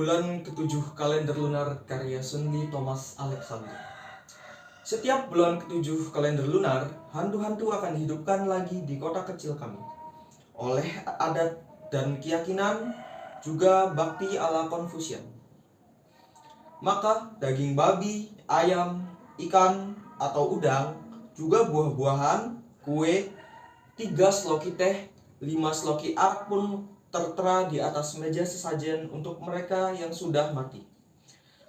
Bulan ke-7 kalender lunar karya Sundi Thomas Alexander. Setiap bulan ke-7 kalender lunar, hantu-hantu akan dihidupkan lagi di kota kecil kami. Oleh adat dan keyakinan, juga bakti ala Confucian. Maka daging babi, ayam, ikan, atau udang, juga buah-buahan, kue, 3 sloki teh, 5 sloki arak pun tertera di atas meja sesajen untuk mereka yang sudah mati.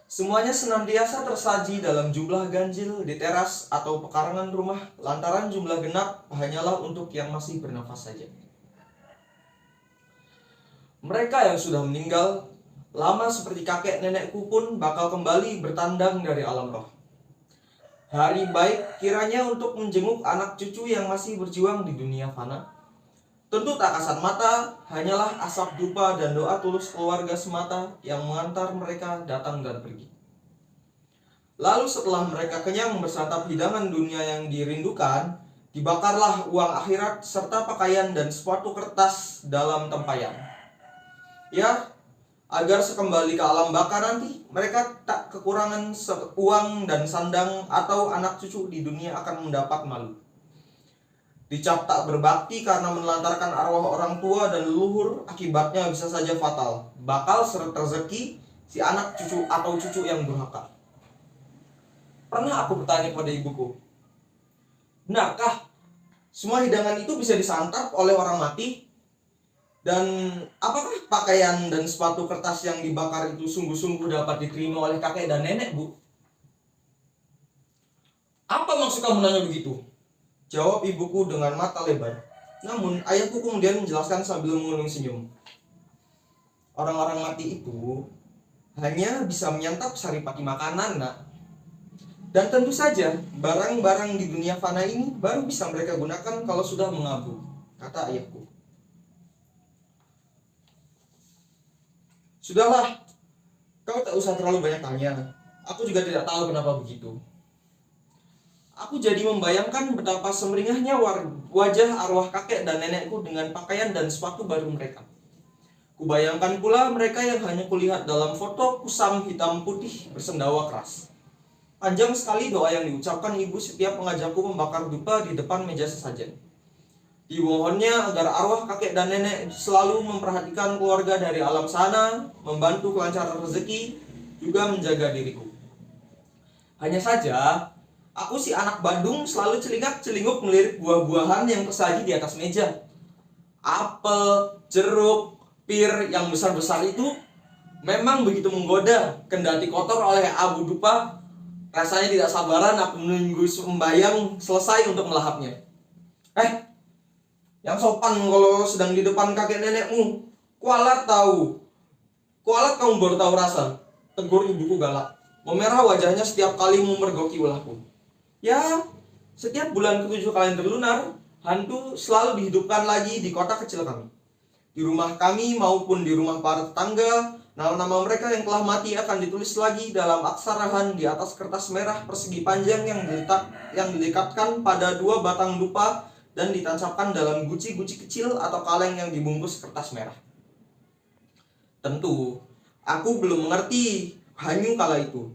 Semuanya senantiasa tersaji dalam jumlah ganjil di teras atau pekarangan rumah, lantaran jumlah genap hanyalah untuk yang masih bernafas saja. Mereka yang sudah meninggal lama seperti kakek nenekku pun bakal kembali bertandang dari alam roh. Hari baik kiranya untuk menjenguk anak cucu yang masih berjuang di dunia fana. Tentu tak kasat mata, hanyalah asap dupa dan doa tulus keluarga semata yang mengantar mereka datang dan pergi. Lalu setelah mereka kenyang bersantap hidangan dunia yang dirindukan, dibakarlah uang akhirat serta pakaian dan sepatu kertas dalam tempayan. Ya, agar sekembali ke alam baka nanti, mereka tak kekurangan uang dan sandang atau anak cucu di dunia akan mendapat malu. Dicap tak berbakti karena menelantarkan arwah orang tua dan leluhur, akibatnya bisa saja fatal. Bakal seret rezeki si anak cucu atau cucu yang durhaka. Pernah aku bertanya pada ibuku, benarkah semua hidangan itu bisa disantap oleh orang mati? Dan apakah pakaian dan sepatu kertas yang dibakar itu sungguh-sungguh dapat diterima oleh kakek dan nenek, Bu? Apa maksud kamu nanya begitu? Jawab ibuku dengan mata lebar. Namun ayahku kemudian menjelaskan sambil mengunung senyum. Orang-orang mati itu hanya bisa menyantap saripati makanan, nak. Dan tentu saja barang-barang di dunia fana ini baru bisa mereka gunakan kalau sudah mengabuk, kata ayahku. Sudahlah, kau tak usah terlalu banyak tanya. Aku juga tidak tahu kenapa begitu. Aku jadi membayangkan betapa semeringahnya wajah arwah kakek dan nenekku dengan pakaian dan sepatu baru mereka. Kubayangkan pula mereka yang hanya kulihat dalam foto kusam hitam putih bersendawa keras. Panjang sekali doa yang diucapkan ibu setiap mengajakku membakar dupa di depan meja sesajen. Dimohonnya agar arwah kakek dan nenek selalu memperhatikan keluarga dari alam sana, membantu kelancaran rezeki, juga menjaga diriku. Hanya saja, aku si anak Bandung selalu celingak-celinguk melirik buah-buahan yang tersaji di atas meja. Apel, jeruk, pir yang besar-besar itu memang begitu menggoda, kendati kotor oleh abu dupa. Rasanya tidak sabaran aku menunggu sembayang selesai untuk melahapnya. Yang sopan kalau sedang di depan kakek nenekmu. Kualat tahu. Kualat kamu baru tahu rasa, tegur ibuku galak. Memerah wajahnya setiap kali memergoki ulahku. Ya, setiap bulan ke-7 kalender lunar, hantu selalu dihidupkan lagi di kota kecil kami. Di rumah kami maupun di rumah para tetangga, nama-nama mereka yang telah mati akan ditulis lagi dalam aksarahan di atas kertas merah persegi panjang yang dilekatkan pada 2 batang dupa dan ditancapkan dalam guci-guci kecil atau kaleng yang dibungkus kertas merah. Tentu, aku belum mengerti hanyu kala itu.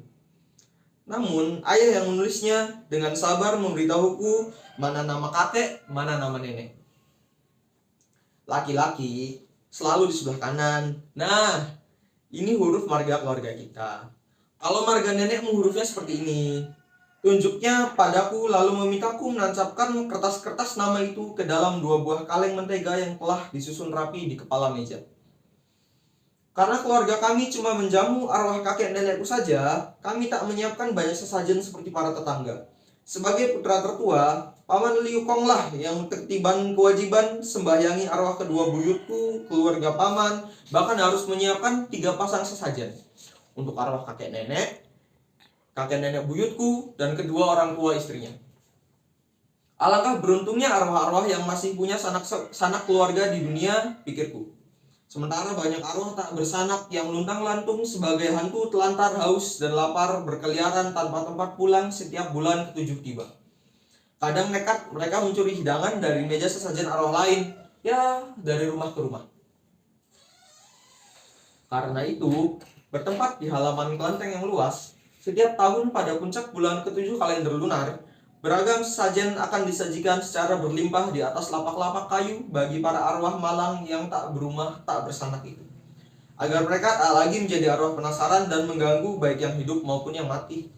Namun, ayah yang menulisnya dengan sabar memberitahuku mana nama kakek, mana nama nenek. Laki-laki selalu di sebelah kanan. Nah, ini huruf marga keluarga kita. Kalau marga nenekmu hurufnya seperti ini. Tunjuknya padaku lalu memintaku menancapkan kertas-kertas nama itu ke dalam 2 buah kaleng mentega yang telah disusun rapi di kepala meja. Karena keluarga kami cuma menjamu arwah kakek nenekku saja, kami tak menyiapkan banyak sesajen seperti para tetangga. Sebagai putra tertua, Paman Liu Kong lah yang ketiban kewajiban sembahyangi arwah kedua buyutku, keluarga paman, bahkan harus menyiapkan 3 pasang sesajen untuk arwah kakek nenek buyutku, dan kedua orang tua istrinya. Alangkah beruntungnya arwah-arwah yang masih punya sanak keluarga di dunia, pikirku. Sementara banyak arwah tak bersanak yang luntang-lantung sebagai hantu telantar haus dan lapar berkeliaran tanpa tempat pulang setiap bulan ke-7 tiba. Kadang nekat mereka mencuri hidangan dari meja sesajen arwah lain, ya dari rumah ke rumah. Karena itu, Bertempat di halaman kelenteng yang luas, setiap tahun pada puncak bulan ke-7 kalender lunar, beragam sesajen akan disajikan secara berlimpah di atas lapak-lapak kayu bagi para arwah malang yang tak berumah, tak bersanak itu. Agar mereka tak lagi menjadi arwah penasaran dan mengganggu baik yang hidup maupun yang mati.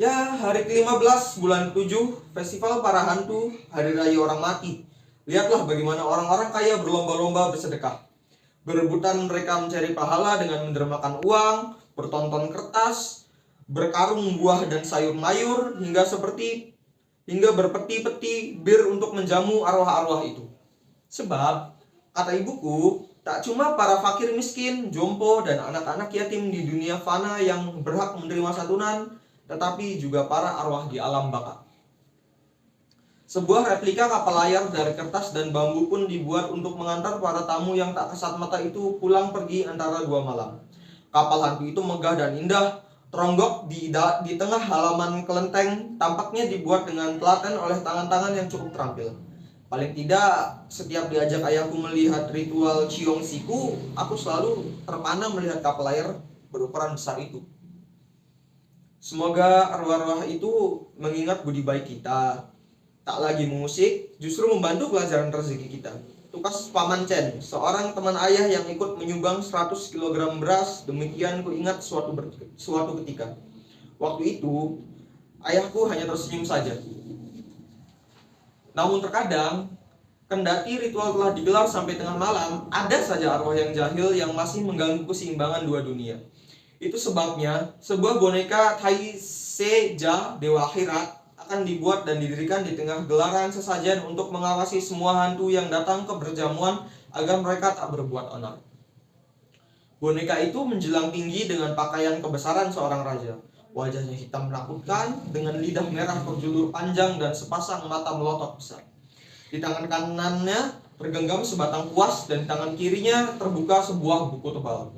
Ya, hari ke-15 bulan ke-7, festival para hantu, hari raya orang mati. Lihatlah bagaimana orang-orang kaya berlomba-lomba bersedekah. Berebutan mereka mencari pahala dengan mendermakan uang, bertonton kertas, berkarung buah dan sayur mayur, hingga berpeti-peti bir untuk menjamu arwah-arwah itu. Sebab, kata ibuku, tak cuma para fakir miskin, jompo, dan anak-anak yatim di dunia fana yang berhak menerima santunan, tetapi juga para arwah di alam baka. Sebuah replika kapal layar dari kertas dan bambu pun dibuat untuk mengantar para tamu yang tak kasat mata itu pulang pergi antara 2 malam. Kapal hantu itu megah dan indah, teronggok di tengah halaman kelenteng, tampaknya dibuat dengan telaten oleh tangan-tangan yang cukup terampil. Paling tidak, setiap diajak ayahku melihat ritual Ciong Siku, aku selalu terpana melihat kapal layar berukuran besar itu. Semoga arwah-arwah itu mengingat budi baik kita, tak lagi mengusik, justru membantu pelajaran rezeki kita. Tukas Paman Chen, seorang teman ayah yang ikut menyumbang 100 kg beras, demikian ku ingat suatu ketika. Waktu itu, ayahku hanya tersenyum saja. Namun terkadang, kendati ritual telah digelar sampai tengah malam, ada saja arwah yang jahil yang masih mengganggu keseimbangan 2 dunia. Itu sebabnya sebuah boneka Tai Seja Dewa Akhirat akan dibuat dan didirikan di tengah gelaran sesajen untuk mengawasi semua hantu yang datang ke perjamuan agar mereka tak berbuat onar. Boneka itu menjelang tinggi dengan pakaian kebesaran seorang raja. Wajahnya hitam menakutkan dengan lidah merah berjulur panjang dan sepasang mata melotot besar. Di tangan kanannya tergenggam sebatang kuas dan di tangan kirinya terbuka sebuah buku tebal.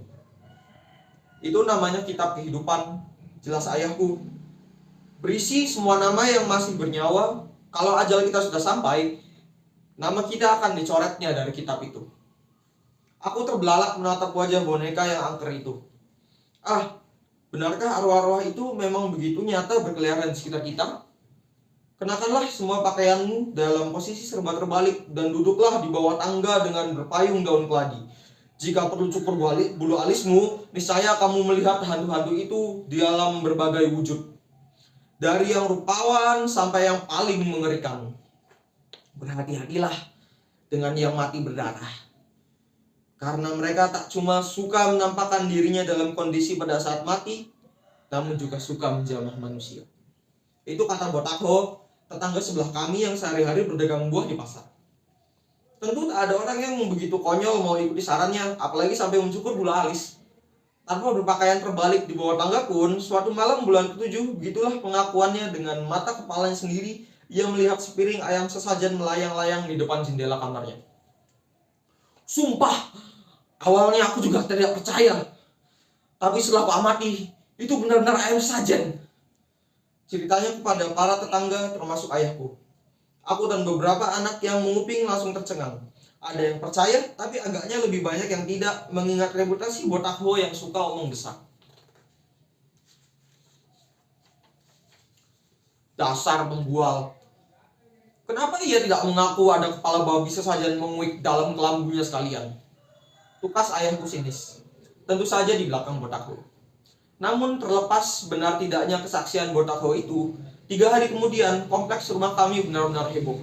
Itu namanya kitab kehidupan, jelas ayahku. Berisi semua nama yang masih bernyawa. Kalau ajal kita sudah sampai, nama kita akan dicoretnya dari kitab itu. Aku terbelalak menatap wajah boneka yang angker itu. Benarkah arwah-arwah itu memang begitu nyata berkeliaran di sekitar kita? Kenakanlah semua pakaianmu dalam posisi serba terbalik dan duduklah di bawah tangga dengan berpayung daun keladi. Jika perlu cukur bulu alismu, niscaya kamu melihat hantu-hantu itu di dalam berbagai wujud. Dari yang rupawan sampai yang paling mengerikan. Berhati-hatilah dengan yang mati berdarah. Karena mereka tak cuma suka menampakkan dirinya dalam kondisi pada saat mati, namun juga suka menjamah manusia. Itu kata Botakho, tetangga sebelah kami yang sehari-hari berdagang buah di pasar. Tentu tak ada orang yang begitu konyol mau ikuti sarannya, apalagi sampai mencukur bulu alis. Tanpa berpakaian terbalik di bawah tangga pun, suatu malam bulan ke-7, begitulah pengakuannya dengan mata kepalanya sendiri, ia melihat sepiring ayam sesajen melayang-layang di depan jendela kamarnya. Sumpah, awalnya aku juga tidak percaya. Tapi setelah aku amati, itu benar-benar ayam sesajen. Ceritanya kepada para tetangga termasuk ayahku. Aku dan beberapa anak yang menguping langsung tercengang. Ada yang percaya, tapi agaknya lebih banyak yang tidak, mengingat reputasi Botakho yang suka omong besar. Dasar pembual. Kenapa ia tidak mengaku ada kepala babi sesajen menguik dalam kelambunya sekalian? Tukas ayahku sinis. Tentu saja di belakang Botakho. Namun terlepas benar tidaknya kesaksian Botakho itu, 3 hari kemudian kompleks rumah kami benar-benar heboh.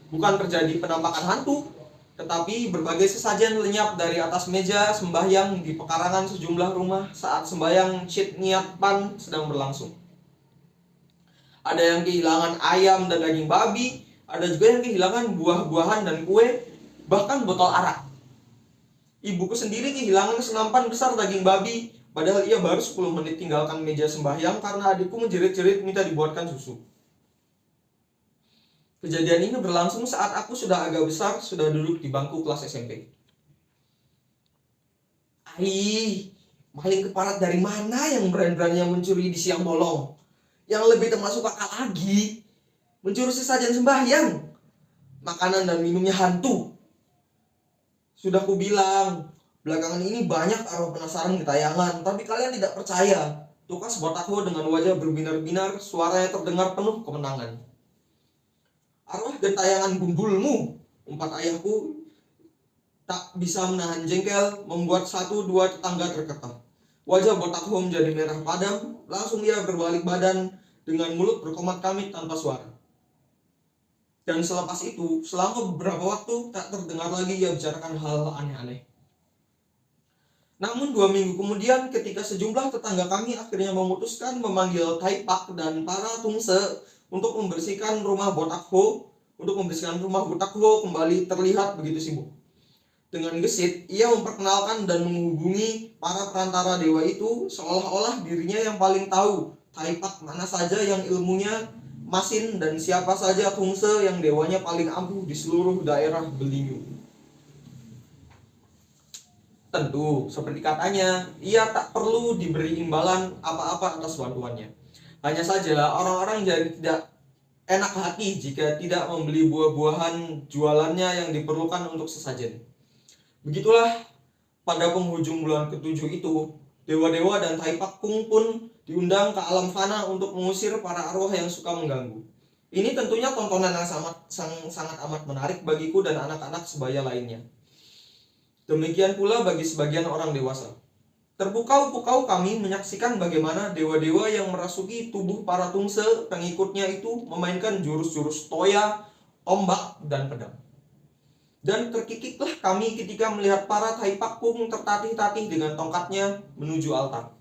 Bukan terjadi penampakan hantu, tetapi berbagai sesajen lenyap dari atas meja sembahyang di pekarangan sejumlah rumah saat sembahyang Chit Ngiat Pan sedang berlangsung. Ada yang kehilangan ayam dan daging babi, ada juga yang kehilangan buah-buahan dan kue, bahkan botol arak. Ibuku sendiri kehilangan senampan besar daging babi, padahal ia baru 10 menit tinggalkan meja sembahyang karena adikku menjerit-jerit minta dibuatkan susu. Kejadian ini berlangsung saat aku sudah agak besar, sudah duduk di bangku kelas SMP. Maling keparat dari mana yang berani-beraninya mencuri di siang bolong? Yang lebih termasuk akal lagi, mencuri sesajen sembahyang. Makanan dan minumnya hantu. Sudah ku bilang, Belakangan ini banyak arwah penasaran gentayangan, tapi kalian tidak percaya. Tukas botak Ho dengan wajah berbinar-binar, suaranya terdengar penuh kemenangan. Arwah gentayangan bumbulmu, umpat ayahku, tak bisa menahan jengkel, membuat satu dua tetangga terkekeh. Wajah botak Ho menjadi merah padam, langsung ia berbalik badan dengan mulut berkomat-kamit tanpa suara. Dan selepas itu, selama beberapa waktu tak terdengar lagi ia bicarakan hal aneh-aneh. Namun 2 minggu kemudian, ketika sejumlah tetangga kami akhirnya memutuskan memanggil Tai Pak dan para Tungse untuk membersihkan rumah botak Ho, kembali terlihat begitu sibuk. Dengan gesit, ia memperkenalkan dan menghubungi para perantara dewa itu, seolah-olah dirinya yang paling tahu Tai Pak mana saja yang ilmunya masin dan siapa saja Tungse yang dewanya paling ampuh di seluruh daerah Belinyu. Tentu, seperti katanya, ia tak perlu diberi imbalan apa-apa atas bantuannya. Hanya saja orang-orang jadi tidak enak hati jika tidak membeli buah-buahan jualannya yang diperlukan untuk sesajen. Begitulah pada penghujung bulan ke-7 itu, dewa-dewa dan Tai Pak Kung pun diundang ke alam fana untuk mengusir para arwah yang suka mengganggu. Ini tentunya tontonan yang sangat amat menarik bagiku dan anak-anak sebaya lainnya. Demikian pula bagi sebagian orang dewasa. Terpukau-pukau kami menyaksikan bagaimana dewa-dewa yang merasuki tubuh para Tungse pengikutnya itu memainkan jurus-jurus toya, tombak, dan pedang. Dan terkikiklah kami ketika melihat para Tai Pak Kung tertatih-tatih dengan tongkatnya menuju altar.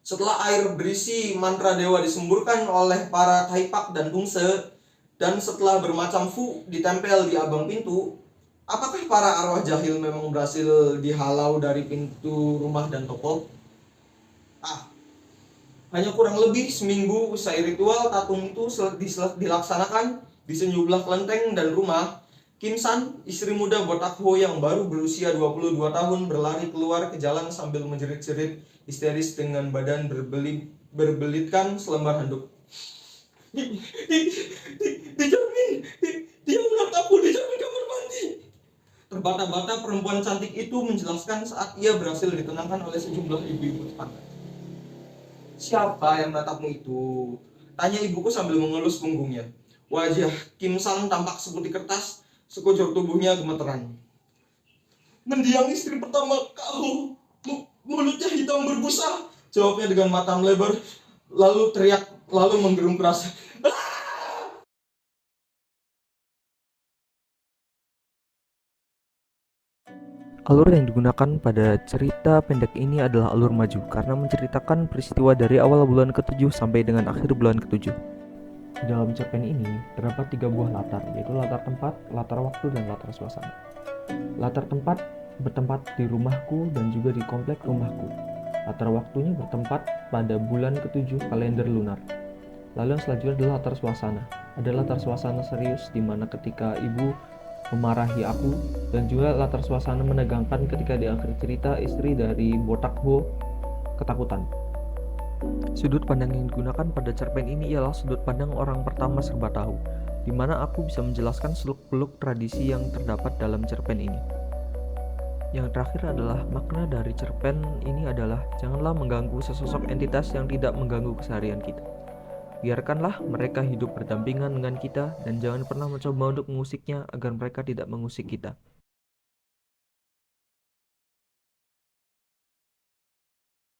Setelah air berisi mantra dewa disemburkan oleh para Tai Pak dan Tungse, dan setelah bermacam fu ditempel di abang pintu, apakah para arwah jahil memang berhasil dihalau dari pintu rumah dan toko? Hanya kurang lebih seminggu usai ritual tatung itu dilaksanakan di sejumlah kelenteng dan rumah, Kim San, istri muda botak Ho yang baru berusia 22 tahun, berlari keluar ke jalan sambil menjerit-jerit histeris dengan badan berbelitkan selembar handuk. Dijamin, dia menatapku, dijamin kamar mandi. Terbata-bata perempuan cantik itu menjelaskan saat ia berhasil ditenangkan oleh sejumlah ibu-ibu tetangga. Siapa yang menatapmu itu? Tanya ibuku sambil mengelus punggungnya. Wajah Kim San tampak seperti kertas, sekujur tubuhnya gemeteran. Mendiang istri pertama kau, mulutnya hitam berbusa, jawabnya dengan mata melebar, lalu teriak, lalu menggerung keras. Alur yang digunakan pada cerita pendek ini adalah alur maju karena menceritakan peristiwa dari awal bulan ke-7 sampai dengan akhir bulan ke-7. Di dalam cerpen ini terdapat 3 buah latar, yaitu latar tempat, latar waktu, dan latar suasana. Latar tempat bertempat di rumahku dan juga di komplek rumahku. Latar waktunya bertempat pada bulan ke-7 kalender lunar. Lalu yang selanjutnya adalah latar suasana. Ada latar suasana serius di mana ketika ibu memarahi aku, dan juga latar suasana menegangkan ketika di akhir cerita istri dari botak Ho ketakutan. Sudut pandang yang digunakan pada cerpen ini ialah sudut pandang orang pertama serba tahu, di mana aku bisa menjelaskan seluk-beluk tradisi yang terdapat dalam cerpen ini. Yang terakhir adalah makna dari cerpen ini adalah janganlah mengganggu sesosok entitas yang tidak mengganggu keseharian kita. Biarkanlah mereka hidup berdampingan dengan kita dan jangan pernah mencoba untuk mengusiknya agar mereka tidak mengusik kita.